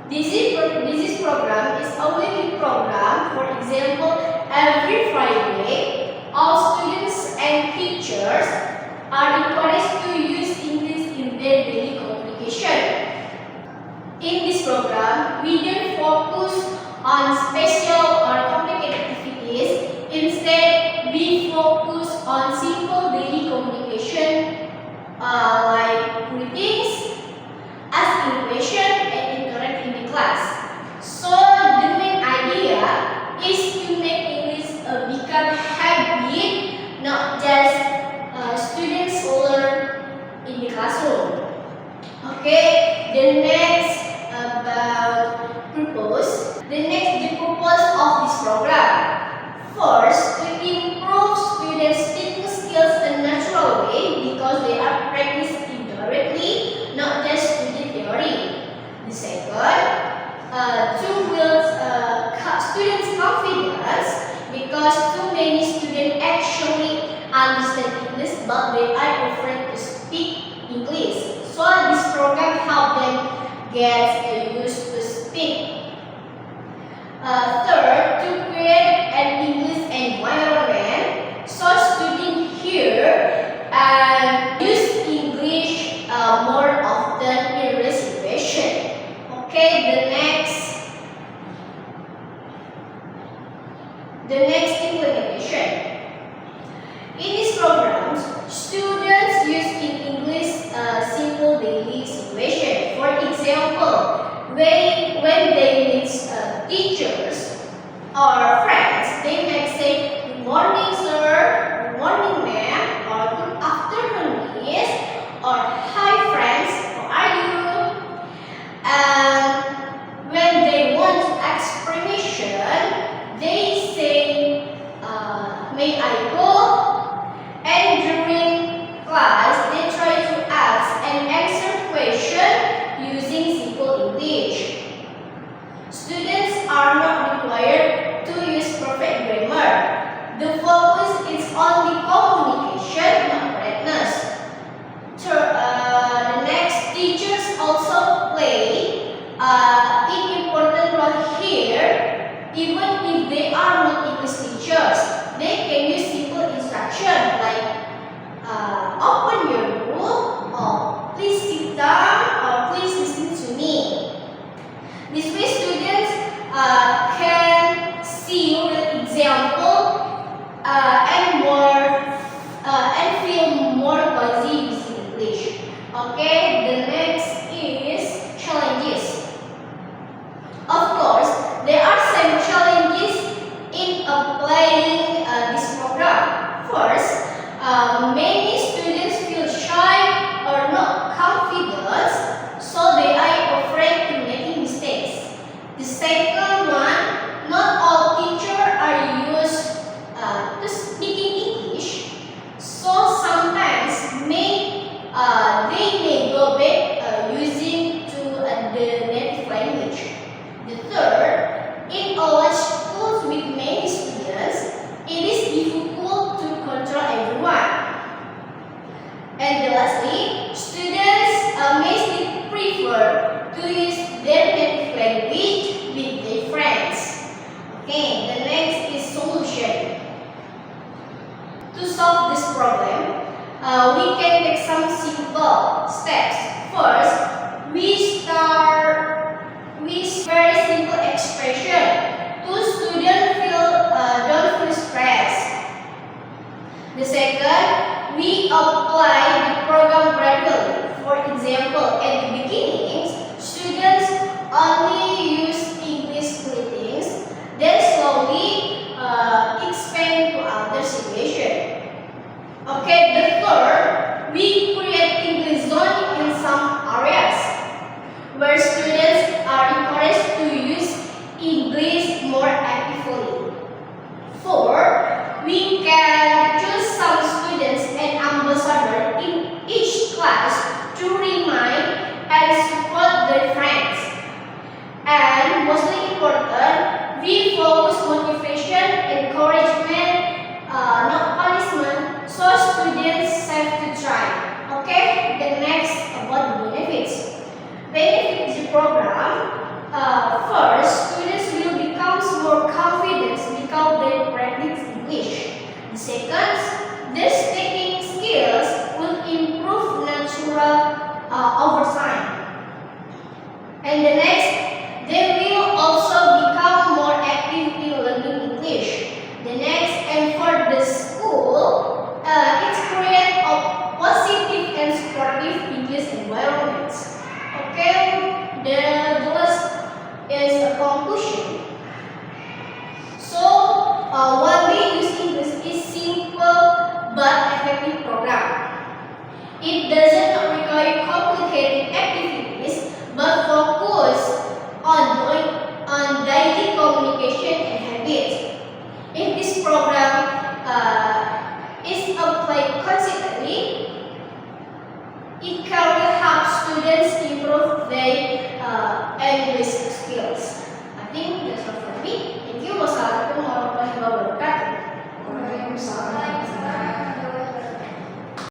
This program is a weekly program. For example, every Friday, all students and teachers are encouraged to use English in their daily communication. In this program, we don't focus on special or complicated activities. Instead, we focus on simple daily communication like greetings, asking questions, and interact in the class. So, the main idea is to make English become habit, not just students learn in the classroom. Okay, the next the purpose of this program. First, to improve students' speaking skills in a natural way because they are practiced indirectly, not just study theory. The second, to build students' confidence because too many students actually understand English but they are afraid to speak English. So this program helps them get used to speak. Third, to create an English environment so students hear and use English more often in recitation. Okay, the next implementation. In these programs, students use in English simple daily situation. For example, when they meet teachers or friends, they may say, "Good morning, sir," "Good morning, ma'am," or "Good afternoon, miss," or "Hi, friends, how are you?" And when they want to ask permission, they say, "May I go?" And during class, they try to ask and answer questions using simple English. Students are not required to use perfect grammar. The focus is on the communication, not correctness. The next, teachers also play an important role here. Even if they are not English teachers, they can use simple instruction like open your book, or please sit down, or please listen to me. This way students can see real example and feel more cozy using English. Okay, the next is challenges. Of course, there are some challenges in applying this program. First, many students feel shy or not confident, so they are afraid to making mistakes. The second one, not all teachers are used to speaking English, so sometimes they may go back using to the native language. The third, in a large schools with many students, it is difficult to control everyone. And lastly, students may still prefer to use their native language with their friends. Okay, the next is solution. To solve this problem, we can take some simple steps. First, we start with very simple expression. To students don't feel stressed. The second, we apply the program gradually. For example, at the beginning, students only use English greetings, then slowly expand to other situations. Okay, the third, we create English zone in some areas. And the next, they will also become more active in learning English. The next, and for the school, it's create a positive and supportive English environments. Okay, the last is a conclusion. So, one way use English is simple but effective program. It doesn't require complicated activities, but focus on daily communication and